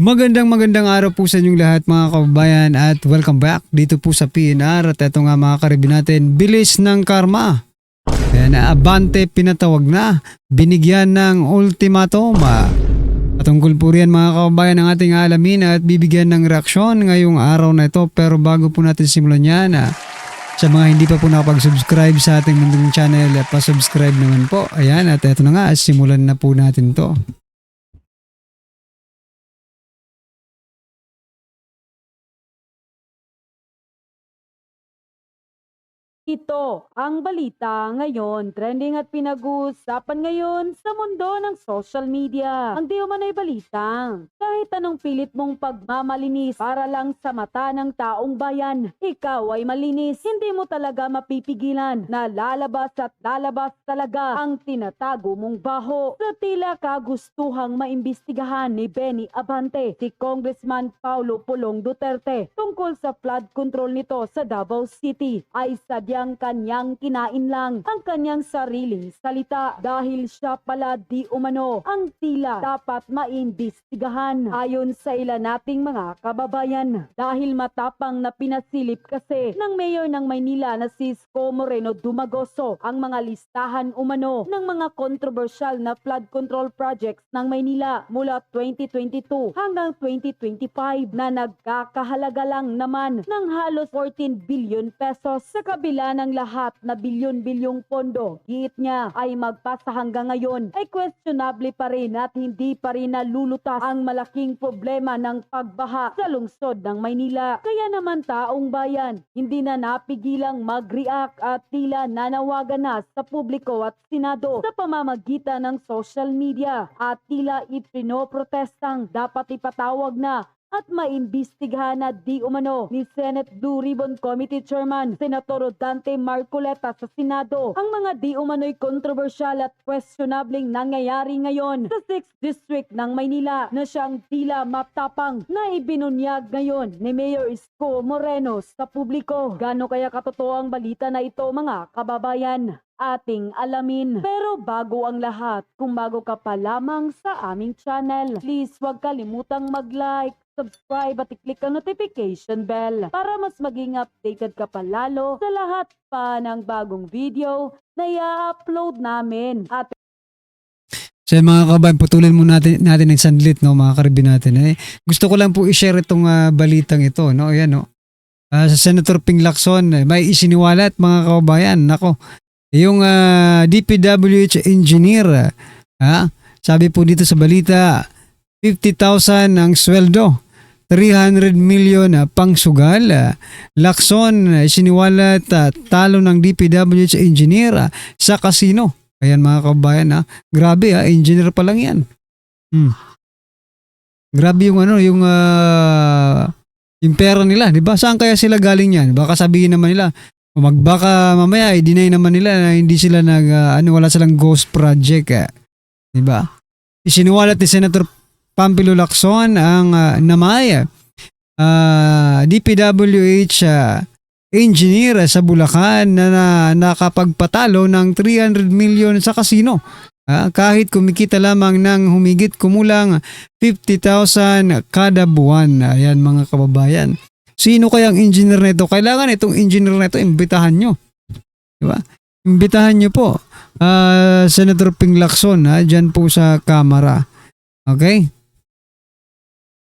Magandang araw po sa inyong lahat mga kababayan at welcome back dito po sa PNR at ito nga mga karibi natin, bilis ng karma. Ayan, Abante pinatawag na, binigyan ng ultimatum. Patungkol po riyan mga kababayan ang ating alamin at bibigyan ng reaksyon ngayong araw na ito. Pero bago po natin simulan yan, sa mga hindi pa po nakapag-subscribe sa ating mundong channel, pa-subscribe naman po. Ayan, at ito na nga, simulan na po natin to. Ito ang balita ngayon, trending at pinag-uusapan ngayon sa mundo ng social media. Ang di umano'y balitang, kahit anong pilit mong pagmamalinis para lang sa mata ng taong bayan, ikaw ay malinis. Hindi mo talaga mapipigilan na lalabas at lalabas talaga ang tinatago mong baho. Sa tila kagustuhang maimbestigahan ni Benny Abante, si Congressman Paulo Pulong Duterte tungkol sa flood control nito sa Davao City, ay sadyang kanyang kinain lang ang kanyang sariling salita dahil siya pala di umano ang tila dapat maimbestigahan ayon sa ilan nating mga kababayan, dahil matapang na pinasilip kasi ng mayor ng Maynila na si Isko Moreno Dumagoso ang mga listahan umano ng mga controversial na flood control projects ng Maynila mula 2022 hanggang 2025 na nagkakahalaga lang naman ng halos 14 billion pesos. Sa kabila ng lahat na bilyon-bilyong pondo, giit niya ay magpasa hanggang ngayon ay questionable pa rin at hindi pa rin nalulutas ang malaking problema ng pagbaha sa lungsod ng Maynila. Kaya naman taong bayan, hindi na napigilang mag-react at tila nanawagan na sa publiko at Senado sa pamamagitan ng social media at tila ipinoprotestang dapat ipatawag na at maimbestigahan na di umano ni Senate Blue Ribbon Committee Chairman Senator Dante Marcoleta sa Senado ang mga di umano'y controversial at questionabling nangyayari ngayon sa 6th District ng Maynila na siyang tila matapang na ibinunyag ngayon ni Mayor Isko Moreno sa publiko. Gaano kaya katotoo ang balita na ito mga kababayan? Ating alamin. Pero bago ang lahat, kung bago ka pa lamang sa aming channel, please huwag kalimutang mag-like, subscribe at i-click ang notification bell para mas maging updated ka pa lalo sa lahat pa ng bagong video na i-upload namin. At So mga kababayan, putulin mo natin ng sandlit, no, mga karibi natin. Gusto ko lang po i-share itong balitang ito, no? Ayan, no. Sa Senator Ping Lacson, may isiniwalat mga kababayan, nako. Yung DPWH engineer, sabi po dito sa balita, 50,000 ang sweldo, 300 million pang sugal. Lacson, siniwalat talo ng DPWH engineer sa casino. Ayan mga kabayan, grabe, engineer pa lang yan. Grabe yung yung pera nila, di ba? Saan kaya sila galing yan? Baka sabihin naman nila, baka mamaya i-deny naman nila na hindi sila wala silang ghost project, di ba? Isiniwalat ni Senator Pampilo Lacson ang namay DPWH engineer sa Bulacan na nakapagpatalo ng 300 million sa casino. Kahit kumikita lamang ng humigit kumulang 50,000 kada buwan. Ayan mga kababayan. Sino kayang engineer nito? Kailangan itong engineer nito imbitahan nyo. Diba? Imbitahan nyo po. Senator Ping Lacson, dyan po sa kamera. Okay?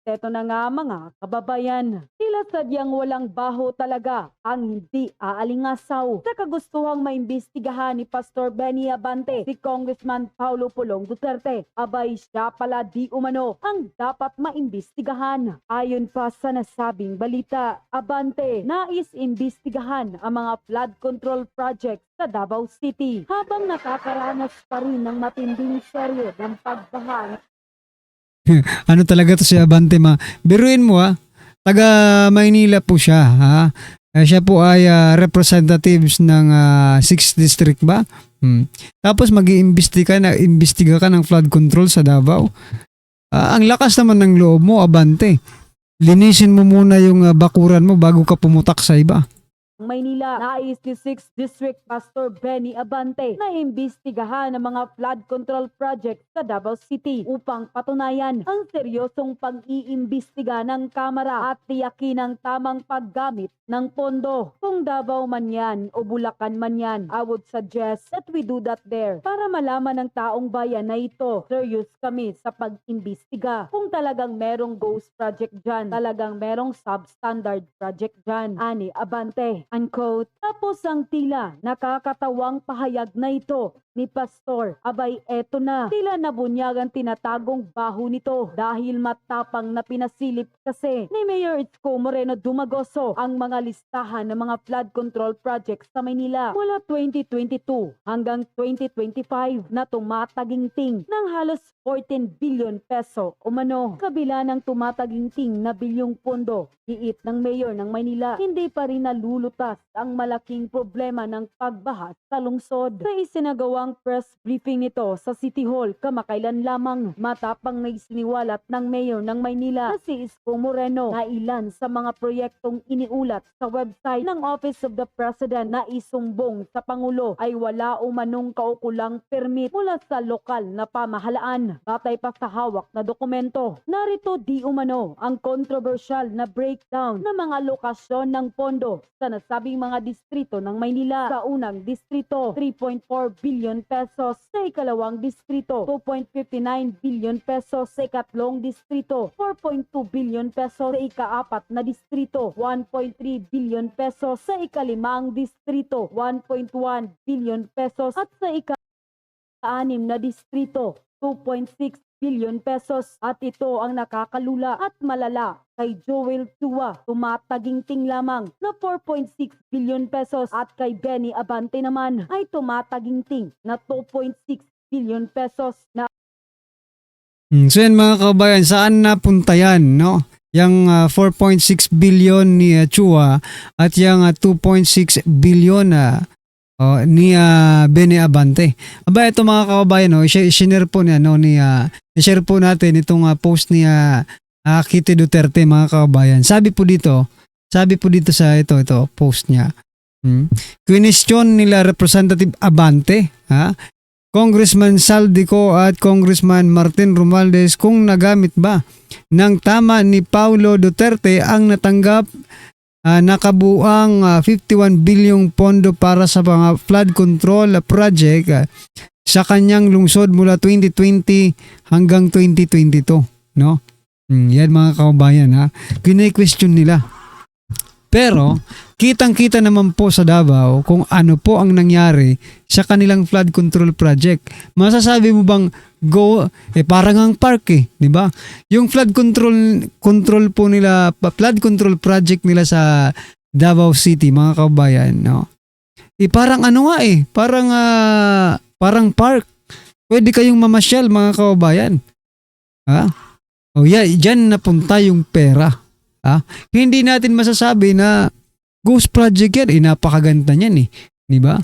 eto na nga mga kababayan, tila sadyang walang baho talaga ang hindi aalingasaw sa kagustuhang maimbestigahan ni Pastor Benny Abante si Congressman Paulo Pulong Duterte. Abay siya pala di umano ang dapat maimbestigahan. Ayon pa sa nasabing balita, Abante nais imbestigahan ang mga flood control projects sa Davao City habang nakakaranas pa rin ng matinding serye ng pagbaha. Ano talaga to si Abante, ma? Biruin mo, taga Maynila po siya, ha? Siya po ay representatives ng 6th District ba? Tapos mag-iimbestiga ka ng flood control sa Davao. Ang lakas naman ng loob mo, Abante. Linisin mo muna yung bakuran mo bago ka pumutak sa iba. Maynila. Nais ni 6th District Pastor Benny Abante na imbestigahan ang mga flood control project sa Davao City upang patunayan ang seryosong pag-iimbestiga ng Kamara at tiyakin ang tamang paggamit ng pondo. Kung Davao man yan o Bulacan man yan, I would suggest that we do that there para malaman ng taong bayan na ito, serious kami sa pag-imbestiga. Kung talagang merong ghost project dyan, talagang merong substandard project dyan, ani Abante. Unquote. Tapos ang tila nakakatawang pahayag na ito ni Pastor, abay eto na, tila nabunyagan tinatagong baho nito dahil matapang na pinasilip kasi ni Mayor Isko Moreno Dumagoso ang mga listahan ng mga flood control projects sa Maynila mula 2022 hanggang 2025 na tumataginting ng halos 14 billion peso umano. Kabila ng tumataginting na bilyong pondo, giit ng Mayor ng Maynila, hindi pa rin nalulutas ang malaking problema ng pagbaha sa lungsod. Sa isinagawang press briefing nito sa City Hall kamakailan lamang, matapang na isiniwalat ng Mayor ng Maynila na si Isko Moreno na ilan sa mga proyektong iniulat sa website ng Office of the President na isumbong sa Pangulo ay wala umanong kaukulang permit mula sa lokal na pamahalaan. Batay pa sa hawak na dokumento, narito di umano ang controversial na breakdown ng mga lokasyon ng pondo sa nasabing mga distrito ng Maynila. Sa unang distrito, 3.4 billion pesos; sa ikalawang distrito, 2.59 billion pesos; sa ikatlong distrito, 4.2 billion pesos; sa ikaapat na distrito, 1.3 billion pesos; sa ikalimang distrito, 1.1 billion pesos; at sa ika-anim na distrito, 2.6 billion pesos. At ito ang nakakalula at malala kay Joel Chua, tumataginting lamang na 4.6 billion pesos, at kay Benny Abante naman ay tumataginting na 2.6 billion pesos na So yan mga kabayan, saan napunta yan, no? Yung 4.6 billion ni Chua at yung 2.6 billion ni Benny Abante. Aba, ito mga kababayan, no, i-share po niya, no, i-share po natin itong post ni Kitty Duterte mga kababayan. Sabi po dito sa ito post niya. Question nila Representative Abante, Congressman Saldico at Congressman Martin Romualdez kung nagamit ba ng tama ni Paulo Duterte ang natanggap nakabuang 51 bilyong pondo para sa mga flood control project sa kanyang lungsod mula 2020 hanggang 2022, no? Yan mga kababayan, kine-question nila. Pero kitang-kita naman po sa Davao kung ano po ang nangyari sa kanilang flood control project. Masasabi mo bang parang ang park, di ba? Yung flood control po nila, flood control project nila sa Davao City, mga kababayan, no? Parang ano nga, parang park. Pwede kayong mamasyal, mga kababayan. Diyan napunta yung pera. Hindi natin masasabi na ghost project yan, napakaganda niyan, di ba?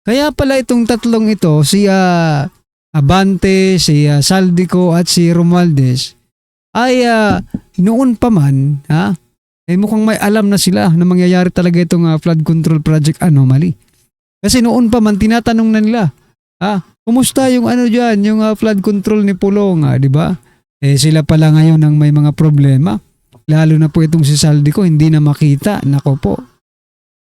Kaya pala itong tatlong ito, si Abante, si Saldico at si Romualdez ay noon pa man, mukhang may alam na sila na mangyayari talaga itong flood control project anomaly. Kasi noon pa man tinatanong na nila, kumusta yung dyan, yung flood control ni Pulong, di ba? Sila pala ngayon ang may mga problema. Lalo na po itong si Saldico, hindi na makita. Nako po.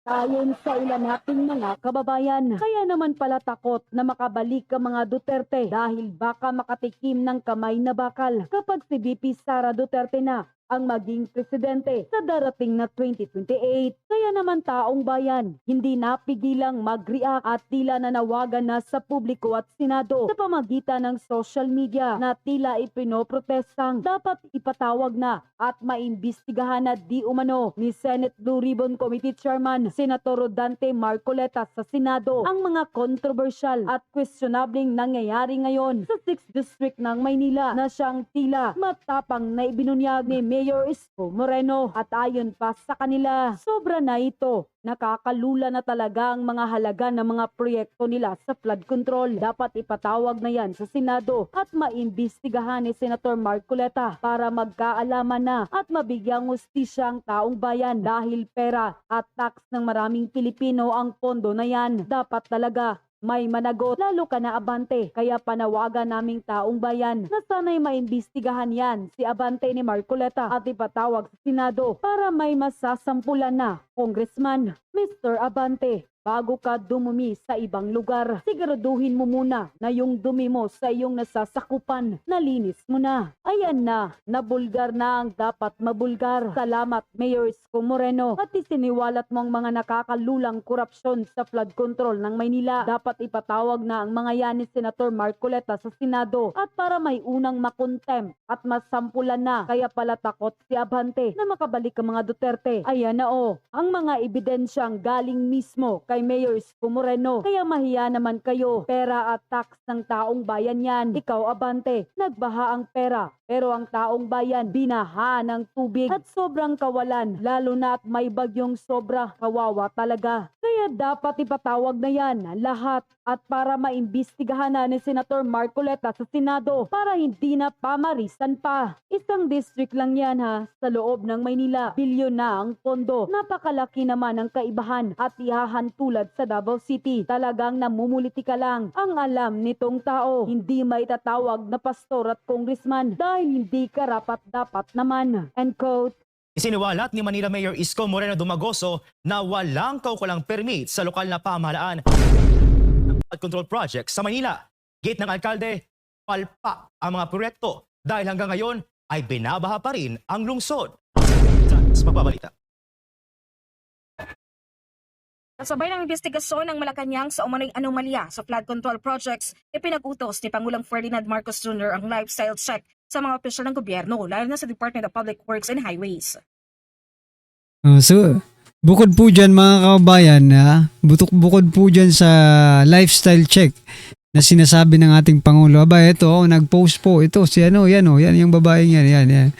Ayon sa ilan nating mga kababayan, kaya naman pala takot na makabalik ang mga Duterte dahil baka makatikim ng kamay na bakal kapag si VP Sara Duterte na ang maging presidente sa darating na 2028. Kaya naman taong bayan, hindi napigilang mag-react at tila nanawagan na sa publiko at Senado sa pamagitan ng social media na tila ipinoprotestang dapat ipatawag na at maimbestigahan na di umano ni Senate Blue Ribbon Committee Chairman Senator Rodante Marcoleta sa Senado ang mga controversial at questionabling nangyayari ngayon sa 6th District ng Maynila na siyang tila matapang na ibinunyag ni Mayor Isko Moreno. At ayon pa sa kanila, sobra na ito. Nakakalula na talaga ang mga halaga ng mga proyekto nila sa flood control. Dapat ipatawag na yan sa Senado at maimbestigahan ni Senator Marcoleta para magkaalaman na at mabigyang hustisya ang taong bayan dahil pera at tax ng maraming Pilipino ang pondo na yan. Dapat talaga may managot, lalo ka na Abante. Kaya panawagan naming taong bayan na sana'y maimbestigahan yan si Abante ni Marcoleta at ipatawag sa Senado para may masasampulan na. Congressman Mr. Abante, bago ka dumumi sa ibang lugar, siguraduhin mo muna na yung dumi mo sa iyong nasasakupan, nalinis mo na. Ayan na, nabulgar na ang dapat mabulgar. Salamat Mayor Isko Moreno at isiniwalat mo ang mga nakakalulang korupsyon sa flood control ng Maynila. Dapat ipatawag na ang mga yan ni Senator Marcoleta sa Senado at para may unang makontem at masampulan na. Kaya pala takot si Abante na makabalik ang mga Duterte. Ayan na ang mga ebidensyang galing mismo kay Mayor Isko Moreno. Kaya mahiya naman kayo. Pera at tax ng taong bayan yan. Ikaw Abante, nagbaha ang pera. Pero ang taong bayan, binaha ng tubig at sobrang kawalan. Lalo na at may bagyong sobra. Kawawa talaga. Kaya dapat ipatawag na yan lahat at para maimbestigahan na ni Senator Marcoleta sa Senado para hindi na pamarisan pa. Isang district lang yan sa loob ng Maynila. Bilyon na ang pondo. Napakalaki naman ang kaibahan at ihahantulad sa Davao City. Talagang namumulitika lang ang alam nitong tao. Hindi maitatawag na pastor at congressman dahil hindi karapat-dapat naman. End quote. Isiniwalat ni Manila Mayor Isko Moreno Dumagoso na walang kaukulang permit sa lokal na pamahalaan ng flood control project sa Manila. Gate ng alkalde, palpak ang mga proyekto dahil hanggang ngayon ay binabaha pa rin ang lungsod. Sa pagbabalita. Kasabay ng investigasyon ng Malacanang sa umano'y anomalya sa flood control projects, ipinag-utos ni Pangulong Ferdinand Marcos Jr. ang lifestyle check sa mga opisyal ng gobyerno, lalo na sa Department of Public Works and Highways. So, bukod po dyan mga kababayan, bukod po dyan sa lifestyle check na sinasabi ng ating Pangulo, ito, nag-post po, ito, si yan yung babaeng yan.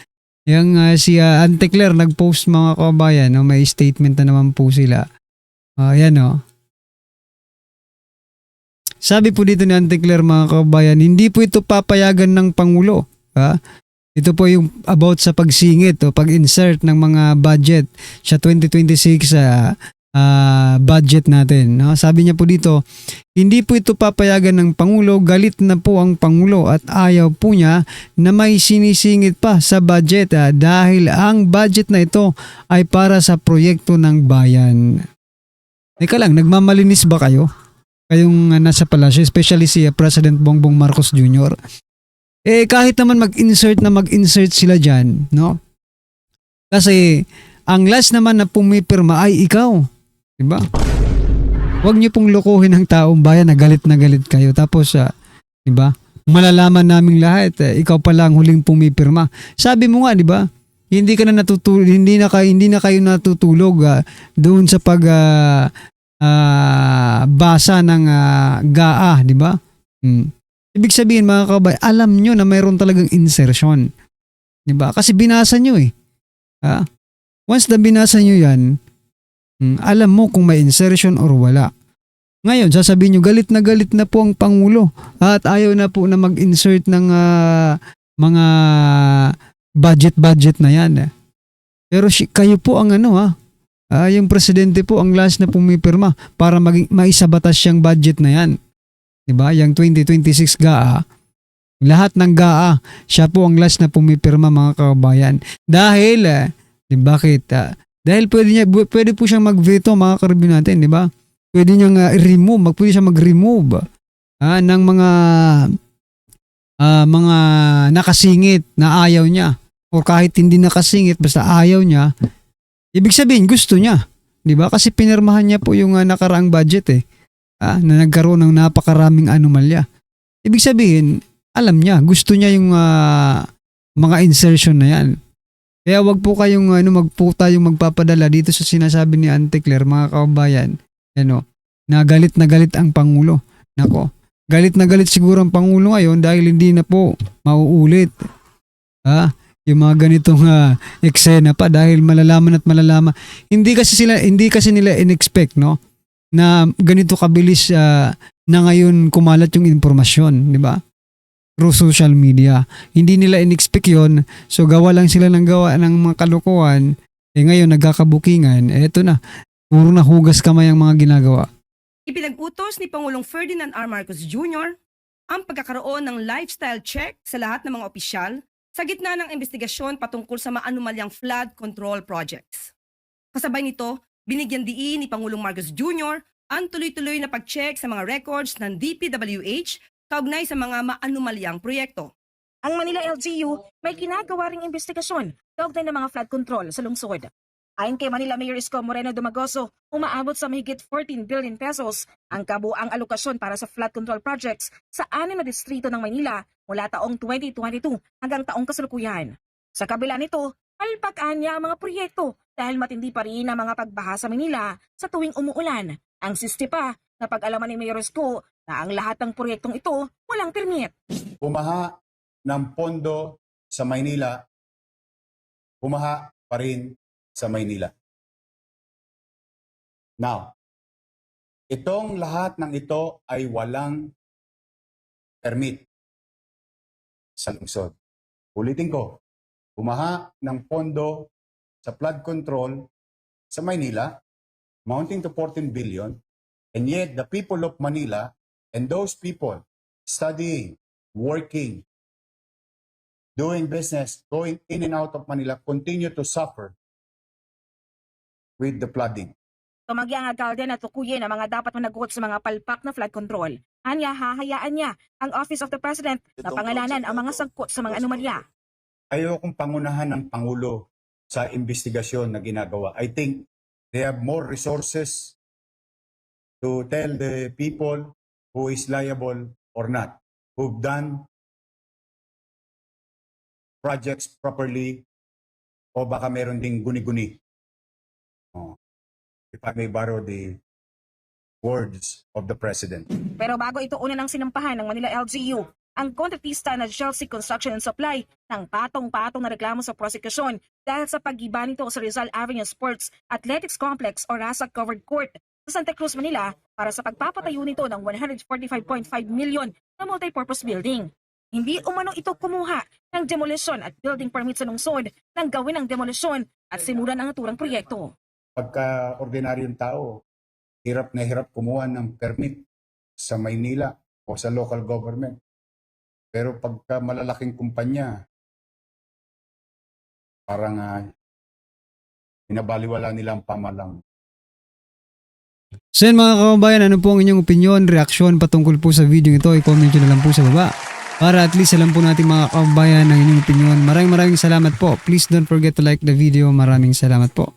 Yung si Ante Claire nag-post mga kababayan, may statement na naman po sila. Sabi po dito ni Ante Claire mga kababayan, hindi po ito papayagan ng Pangulo. Ito po yung about sa pagsingit o pag-insert ng mga budget sa 2026 budget natin. Sabi niya po dito, hindi po ito papayagan ng Pangulo, galit na po ang Pangulo at ayaw po niya na may sinisingit pa sa budget dahil ang budget na ito ay para sa proyekto ng bayan. Teka lang, nagmamalinis ba kayo? Kayong nasa palasyo, especially si President Bongbong Marcos Jr., kahit naman mag-insert sila dyan, no? Kasi, ang last naman na pumipirma ay ikaw. Diba? Huwag niyo pong lokohin ang taong bayan na galit kayo. Tapos, diba? Malalaman naming lahat, ikaw pala ang huling pumipirma. Sabi mo nga, diba? Hindi na kayo natutulog doon sa basa ng GAA, diba? Ibig sabihin mga kababayan, alam nyo na mayroon talagang insertion. Diba? Kasi binasa nyo Once na binasa nyo yan, alam mo kung may insertion or wala. Ngayon, sasabihin nyo, galit na po ang Pangulo at ayaw na po na mag-insert ng mga budget na yan. Pero kayo po ang yung presidente po ang last na pumipirma para maisabatas siyang budget na yan. Diba? Yung 2026 GAA, lahat ng GAA, siya po ang last na pumipirma mga kababayan. Dahil, bakit? Dahil pwede po siyang mag-veto mga karibin natin, di ba? Pwede niyang pwede siyang mag-remove ng mga nakasingit na ayaw niya. O kahit hindi nakasingit, basta ayaw niya, ibig sabihin, gusto niya. Di ba? Kasi pinirmahan niya po yung nakaraang budget na nagkaroon ng napakaraming anomalya. Ibig sabihin, alam niya, gusto niya yung mga insertion na yan. Kaya wag po kayong tayong magpapadala dito sa sinasabi ni Ante Claire, mga kababayan, na galit ang Pangulo. Nako, galit siguro ang Pangulo ngayon dahil hindi na po mauulit yung mga ganitong eksena pa dahil malalaman at malalaman. Hindi kasi nila inexpect, no, na ganito kabilis na ngayon kumalat yung informasyon, di ba? Through social media. Hindi nila inexpect yun. So gawa lang sila ng gawa ng mga kalokohan. Ngayon nagkakabukingan. Eto na. Puro na hugas kamay ang mga ginagawa. Ipinag-utos ni Pangulong Ferdinand R. Marcos Jr. ang pagkakaroon ng lifestyle check sa lahat ng mga opisyal sa gitna ng investigasyon patungkol sa maanumalyang flood control projects. Kasabay nito, binigyan diin ni Pangulong Marcos Jr. ang tuloy-tuloy na pag-check sa mga records ng DPWH kaugnay sa mga maanumalyang proyekto. Ang Manila LGU may ginagawa ring investigasyon kaugnay ng mga flood control sa lungsod. Ayon kay Manila Mayor Isko Moreno Dumagoso, umaabot sa mahigit 14 billion pesos ang kabuang alokasyon para sa flood control projects sa 6 na distrito ng Maynila mula taong 2022 hanggang taong kasalukuyan. Sa kabila nito, palpakan niya ang mga proyekto dahil matindi pa rin ang mga pagbaha sa Maynila sa tuwing umuulan. Ang siste pa na pag-alaman ni Mayor Isko na ang lahat ng proyektong ito walang permit. Bumaha ng pondo sa Maynila, bumaha pa rin sa Maynila. Now, itong lahat ng ito ay walang permit sa lungsod. Ulitin ko, bumaha ng pondo sa flood control sa Maynila, amounting to 14 billion, and yet the people of Manila and those people studying, working, doing business, going in and out of Manila continue to suffer with the flooding. Tumagi ang alkalde na tukuyin ang mga dapat managot sa mga palpak na flood control. Anya, hahayaan niya ang Office of the President na pangalanan ang mga sangkot sa mga anomalya. Ayokong pangunahan ng Pangulo sa investigasyon na ginagawa. I think they have more resources to tell the people who is liable or not, who've done projects properly o baka meron ding guni-guni. If I may borrow the words of the President. Pero bago ito una ng sinampahan ng Manila LGU, ang kontratista na Chelsea Construction and Supply ng patong-patong na reklamo sa prosekusyon dahil sa pag-iba nito sa Rizal Avenue Sports Athletics Complex o RASA Covered Court sa Santa Cruz, Manila para sa pagpapatayo nito ng 145.5 million na multipurpose building. Hindi umano ito kumuha ng demolition at building permit sa lungsod nang gawin ang demolition at simulan ang naturang proyekto. Pagka ordinaryong tao, hirap na hirap kumuha ng permit sa Maynila o sa local government. Pero pagka malalaking kumpanya, parang binabaliwala nila ang pamalang. So yan mga kababayan, ano po ang inyong opinion, reaksyon patungkol po sa video ito? I-comment nyo na lang po sa baba. Para at least alam po natin mga kababayan ang inyong opinion. Maraming salamat po. Please don't forget to like the video. Maraming salamat po.